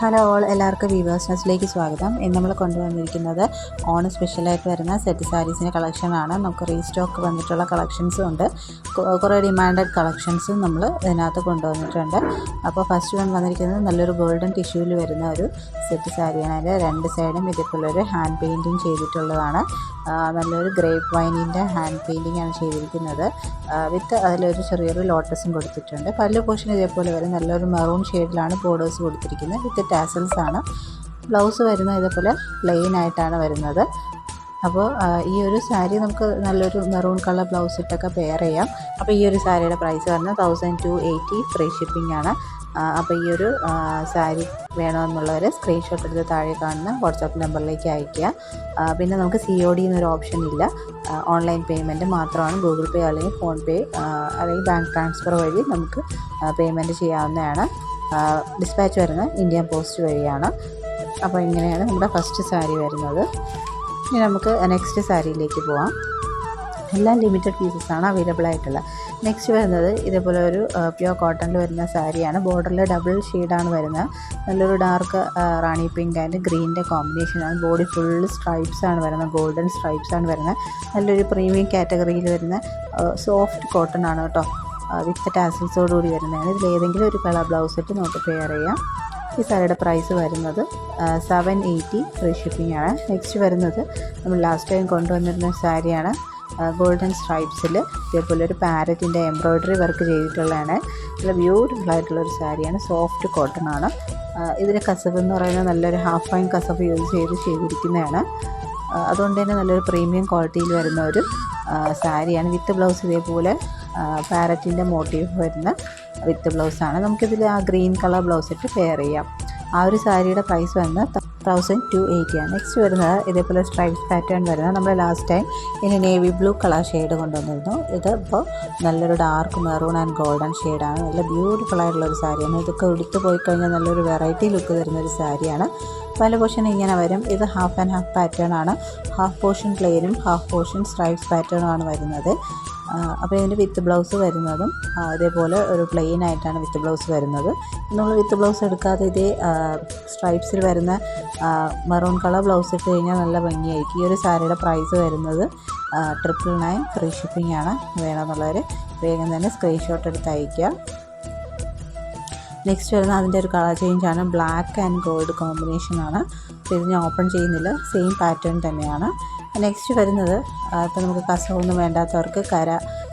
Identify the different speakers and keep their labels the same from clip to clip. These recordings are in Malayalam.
Speaker 1: ഹലോ ഓൾ, എല്ലാവർക്കും വീവേഴ്സ് ന്യൂസിലേക്ക് സ്വാഗതം. ഇന്ന് നമ്മൾ കൊണ്ടുവന്നിരിക്കുന്നത് ഓണം സ്പെഷ്യലായിട്ട് വരുന്ന സെറ്റ് സാരീസിൻ്റെ കളക്ഷനാണ്. നമുക്ക് റീസ്റ്റോക്ക് വന്നിട്ടുള്ള കളക്ഷൻസും ഉണ്ട്, കുറേ ഡിമാൻഡഡ് കളക്ഷൻസും നമ്മൾ ഇതിനകത്ത് കൊണ്ടുവന്നിട്ടുണ്ട്. അപ്പോൾ ഫസ്റ്റ് വന്നിരിക്കുന്നത് നല്ലൊരു ഗോൾഡൻ ടിഷ്യൂവിൽ വരുന്ന ഒരു സെറ്റ് സാരിയാണ്. അതിൻ്റെ രണ്ട് സൈഡും ഇതേപോലൊരു ഹാൻഡ് പെയിൻറ്റിങ് ചെയ്തിട്ടുള്ളതാണ്. നല്ലൊരു ഗ്രേപ്പ് വൈനിൻ്റെ ഹാൻഡ് പെയിൻറ്റിംഗ് ആണ് ചെയ്തിരിക്കുന്നത്. വിത്ത് അതിലൊരു ചെറിയൊരു ലോട്ടസും കൊടുത്തിട്ടുണ്ട്. പല്ല് പോർഷൻ ഇതേപോലെ വരും. നല്ലൊരു മെറൂൺ ഷെയ്ഡിലാണ് ബോർഡേഴ്സ് കൊടുത്തിരിക്കുന്നത്. വിത്ത് ടാസൽസ് ആണ്. ബ്ലൗസ് വരുന്നത് ഇതേപോലെ പ്ലെയിൻ ആയിട്ടാണ് വരുന്നത്. അപ്പോൾ ഈ ഒരു സാരി നമുക്ക് നല്ലൊരു മെറൂൺ കളർ ബ്ലൗസ് ഇട്ടൊക്കെ പെയർ ചെയ്യാം. അപ്പോൾ ഈ ഒരു സാരിയുടെ പ്രൈസ് വരുന്നത് 1280 ഫ്രീ ഷിപ്പിംഗ് ആണ്. അപ്പോൾ ഈ ഒരു സാരി വേണമെന്നുള്ളവർ സ്ക്രീൻഷോട്ട് എടുത്ത് താഴെ കാണുന്ന വാട്സാപ്പ് നമ്പറിലേക്ക് അയയ്ക്കുക. പിന്നെ നമുക്ക് COD എന്നൊരു ഓപ്ഷൻ ഇല്ല, ഓൺലൈൻ പേയ്മെൻറ്റ് മാത്രമാണ്. ഗൂഗിൾ പേ അല്ലെങ്കിൽ ഫോൺ പേ അല്ലെങ്കിൽ ബാങ്ക് ട്രാൻസ്ഫർ വഴി നമുക്ക് പേയ്മെൻറ്റ് ചെയ്യാവുന്നതാണ്. ഡിസ്പാച്ച് വരുന്നത് ഇന്ത്യൻ പോസ്റ്റ് വഴിയാണ്. അപ്പോൾ ഇങ്ങനെയാണ് നമ്മുടെ ഫസ്റ്റ് സാരി വരുന്നത്. ഇനി നമുക്ക് നെക്സ്റ്റ് സാരിയിലേക്ക് പോവാം. എല്ലാം ലിമിറ്റഡ് പീസസാണ് അവൈലബിൾ ആയിട്ടുള്ളത്. നെക്സ്റ്റ് വരുന്നത് ഇതേപോലെ ഒരു പ്യുവർ കോട്ടണിൽ വരുന്ന സാരിയാണ്. ബോർഡറിൽ ഡബിൾ ഷെയ്ഡാണ് വരുന്നത്. നല്ലൊരു ഡാർക്ക് റാണി പിങ്ക് ആൻഡ് ഗ്രീനിൻ്റെ കോമ്പിനേഷനാണ്. ബോഡി ഫുൾ സ്ട്രൈപ്സ് ആണ് വരുന്നത്, ഗോൾഡൻ സ്ട്രൈപ്സ് ആണ് വരുന്നത്. നല്ലൊരു പ്രീമിയം കാറ്റഗറിയിൽ വരുന്ന സോഫ്റ്റ് കോട്ടൺ ആണ് കേട്ടോ, വിത്ത് ടാസൽസോടുകൂടി വരുന്നതാണ്. ഇതിലേതെങ്കിലും ഒരു കളർ ബ്ലൗസ് ഇട്ട് നമുക്ക് പെയർ ചെയ്യാം. ഈ സാരിയുടെ പ്രൈസ് വരുന്നത് 780 ഫ്രീ ഷിപ്പിംഗ് ആണ്. നെക്സ്റ്റ് വരുന്നത് നമ്മൾ ലാസ്റ്റ് ടൈം കൊണ്ടുവന്നിരുന്ന സാരിയാണ്. ഗോൾഡൻ സ്ട്രൈപ്സിൽ ഇതേപോലെ ഒരു പാരറ്റിൻ്റെ എംബ്രോയ്ഡറി വർക്ക് ചെയ്തിട്ടുള്ളതാണ്. നല്ല ബ്യൂട്ടിഫുൾ ആയിട്ടുള്ളൊരു സാരിയാണ്. സോഫ്റ്റ് കോട്ടൺ ആണ്. ഇതിൻ്റെ കസവ് എന്ന് പറയുന്നത് നല്ലൊരു ഹാഫ് ഫൈൻ കസവ് യൂസ് ചെയ്തിരിക്കുന്നതാണ്. അതുകൊണ്ട് തന്നെ നല്ലൊരു പ്രീമിയം ക്വാളിറ്റിയിൽ വരുന്ന ഒരു സാരിയാണ്. വിത്ത് ബ്ലൗസ് ഇതേപോലെ പാരറ്റിൻ്റെ മോട്ടീവ് വരുന്ന വിത്ത് ബ്ലൗസാണ്. നമുക്കിതിൽ ആ ഗ്രീൻ കളർ ബ്ലൗസ് ഇട്ട് പെയർ ചെയ്യാം. ആ ഒരു സാരിയുടെ പ്രൈസ് വരുന്നത് 1280 ആണ്. നെക്സ്റ്റ് വരുന്നത് ഇതേപോലെ സ്ട്രൈപ്സ് പാറ്റേൺ വരുന്നത് നമ്മൾ ലാസ്റ്റ് ടൈം ഇനി നേവി ബ്ലൂ കളർ ഷെയ്ഡ് കൊണ്ടുവന്നിരുന്നു. ഇത് ഇപ്പോൾ നല്ലൊരു ഡാർക്ക് മെറൂൺ ആൻഡ് ഗോൾഡൻ ഷെയ്ഡാണ്. നല്ല ബ്യൂട്ടിഫുൾ ആയിട്ടുള്ളൊരു സാരിയാണ്. ഇതൊക്കെ എടുത്ത് പോയി കഴിഞ്ഞാൽ നല്ലൊരു വെറൈറ്റി ലുക്ക് തരുന്നൊരു സാരിയാണ്. പല പോർഷൻ ഇങ്ങനെ വരും. ഇത് ഹാഫ് ആൻഡ് ഹാഫ് പാറ്റേൺ ആണ്. ഹാഫ് പോർഷൻ പ്ലെയിനും ഹാഫ് പോർഷൻ സ്ട്രൈപ്സ് പാറ്റേണും ആണ് വരുന്നത്. അപ്പോൾ ഇതിൻ്റെ വിത്ത് ബ്ലൗസ് വരുന്നതും ഇതേപോലെ ഒരു പ്ലെയിൻ ആയിട്ടാണ് വിത്ത് ബ്ലൗസ് വരുന്നത്. നമ്മൾ വിത്ത് ബ്ലൗസ് എടുക്കാതെ ഇതേ സ്ട്രൈപ്സിൽ വരുന്ന മെറൂൺ കളർ ബ്ലൗസ് ഇട്ട് കഴിഞ്ഞാൽ നല്ല ഭംഗിയായിരിക്കും. ഈ ഒരു സാരിയുടെ പ്രൈസ് വരുന്നത് 999 ഫ്രീ ഷിപ്പിംഗ് ആണ്. വേണമെന്നുള്ളവർ വേഗം തന്നെ സ്ക്രീൻഷോട്ട് എടുത്ത് അയയ്ക്കുക. നെക്സ്റ്റ് വരുന്നത് അതിൻ്റെ ഒരു കളർ ചേഞ്ചാണ്. ബ്ലാക്ക് ആൻഡ് ഗോൾഡ് കോമ്പിനേഷനാണ്. ഇത് ഞാൻ ഓപ്പൺ ചെയ്യുന്നില്ല, സെയിം പാറ്റേൺ തന്നെയാണ്. നെക്സ്റ്റ് വരുന്നത് ഇപ്പോൾ നമുക്ക് കസവൊന്നും വേണ്ടാത്തവർക്ക്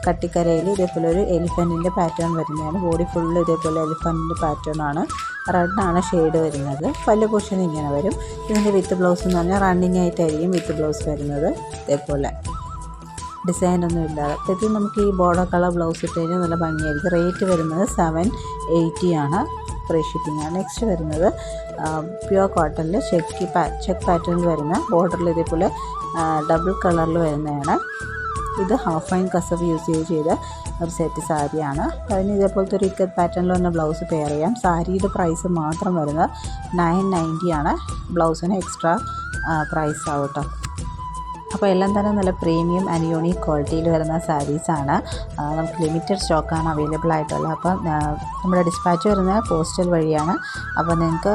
Speaker 1: കട്ടിക്കരയിൽ ഇതേപോലെ ഒരു എലിഫൻറ്റിൻ്റെ പാറ്റേൺ വരുന്നതാണ്. ബോഡി ഫുള്ള് ഇതേപോലെ എലിഫൻറ്റിൻ്റെ പാറ്റേൺ ആണ്. റെഡാണ് ഷെയ്ഡ് വരുന്നത്. പല്ല് പോർഷൻ ഇങ്ങനെ വരും. ഇതിൻ്റെ വിത്ത് ബ്ലൗസ് എന്ന് പറഞ്ഞാൽ റണ്ണിങ് ആയിട്ടായിരിക്കും വിത്ത് ബ്ലൗസ് വരുന്നത്. ഇതേപോലെ ഡിസൈനൊന്നും ഇല്ലാതെ. അപ്പോൾ ഇത് നമുക്ക് ഈ ബോർഡർ കളർ ബ്ലൗസ് ഇട്ട് കഴിഞ്ഞാൽ നല്ല ഭംഗിയായിരിക്കും. റേറ്റ് വരുന്നത് 780 ആണ്. ഫ്രീ ഷിപ്പിംഗ് ആണ്. നെക്സ്റ്റ് വരുന്നത് പ്യുവർ കോട്ടണിൽ ചെക്ക് പാറ്റേണിൽ വരുന്ന ബോർഡറിൽ ഇതേപോലെ ഡബിൾ കളറിൽ വരുന്നതാണ്. ഇത് ഹാഫ് ഫൈൻ കസവ് യൂസ് ചെയ്ത ഒരു സെറ്റ് സാരിയാണ്. അതിന് ഇതേപോലത്തെ ഒരു ഇക്കത്ത് പാറ്റേണിൽ വന്ന ബ്ലൗസ് പെയർ ചെയ്യാം. സാരിയുടെ പ്രൈസ് മാത്രം വരുന്നത് 990 ആണ്. ബ്ലൗസിന് എക്സ്ട്രാ പ്രൈസ് ആവും കേട്ടോ. അപ്പോൾ എല്ലാം തന്നെ നല്ല പ്രീമിയം ആൻഡ് യൂണീക്ക് ക്വാളിറ്റിയിൽ വരുന്ന സാരീസാണ്. നമുക്ക് ലിമിറ്റഡ് സ്റ്റോക്കാണ് അവൈലബിൾ ആയിട്ടുള്ളത്. അപ്പം നമ്മുടെ ഡിസ്പാച്ച് വരുന്നത് പോസ്റ്റൽ വഴിയാണ്. അപ്പോൾ നിങ്ങൾക്ക്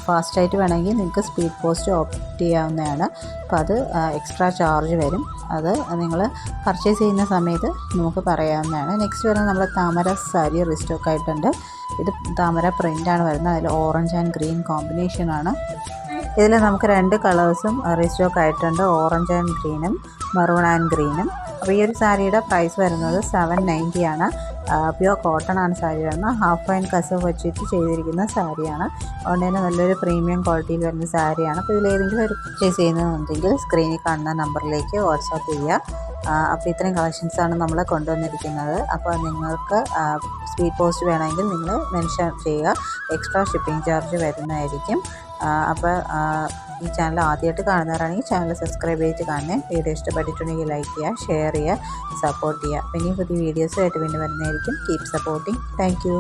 Speaker 1: ഫാസ്റ്റായിട്ട് വേണമെങ്കിൽ നിങ്ങൾക്ക് സ്പീഡ് പോസ്റ്റ് ഓപ്റ്റ് ചെയ്യാവുന്നതാണ്. അപ്പോൾ അത് എക്സ്ട്രാ ചാർജ് വരും. അത് നിങ്ങൾ പർച്ചേസ് ചെയ്യുന്ന സമയത്ത് നമുക്ക് പറയാവുന്നതാണ്. നെക്സ്റ്റ് വരുന്നത് നമ്മുടെ താമര സാരി റീസ്റ്റോക്ക് ആയിട്ടുണ്ട്. ഇത് താമര പ്രിൻ്റാണ് വരുന്നത്. അതിൽ ഓറഞ്ച് ആൻഡ് ഗ്രീൻ കോമ്പിനേഷനാണ്. ഇതിൽ നമുക്ക് രണ്ട് കളേഴ്സും റീസ്റ്റോക്ക് ആയിട്ടുണ്ട്, ഓറഞ്ച് ആൻഡ് ഗ്രീനും മെറൂൺ ആൻഡ് ഗ്രീനും. അപ്പോൾ ഈ ഒരു സാരിയുടെ പ്രൈസ് വരുന്നത് 790 ആണ്. പ്യുവർ കോട്ടൺ ആണ് സാരി വരുന്നത്. ഹാഫ് ഫൈൻ കസവ് വെച്ചിട്ട് ചെയ്തിരിക്കുന്ന സാരിയാണ്. അതുകൊണ്ട് തന്നെ നല്ലൊരു പ്രീമിയം ക്വാളിറ്റിയിൽ വരുന്ന സാരിയാണ്. അപ്പോൾ ഇതിലേതെങ്കിലും ഒരു പർച്ചേസ് ചെയ്യുന്നതെന്നുണ്ടെങ്കിൽ സ്ക്രീനിൽ കാണുന്ന നമ്പറിലേക്ക് വാട്സാപ്പ് ചെയ്യുക. അപ്പോൾ ഇത്രയും കളക്ഷൻസാണ് നമ്മൾ കൊണ്ടുവന്നിരിക്കുന്നത്. അപ്പോൾ നിങ്ങൾക്ക് സ്പീഡ് പോസ്റ്റ് വേണമെങ്കിൽ നിങ്ങൾ മെൻഷൻ ചെയ്യുക. എക്സ്ട്രാ ഷിപ്പിംഗ് ചാർജ് വരുന്നതായിരിക്കും. അപ്പോൾ ഈ ചാനൽ ആദ്യമായിട്ട് കാണുന്നവരാണെങ്കിൽ ചാനൽ സബ്സ്ക്രൈബ് ചെയ്തിട്ട് കാണണേ. വീഡിയോ ഇഷ്ടപ്പെട്ടിട്ടുണ്ടെങ്കിൽ ലൈക്ക് ചെയ്യുക, ഷെയർ ചെയ്യുക, സപ്പോർട്ട് ചെയ്യുക. പിന്നെ പുതിയ വീഡിയോസുമായിട്ട് വീണ്ടും വരുന്നതായിരിക്കും. Keep supporting. Thank you.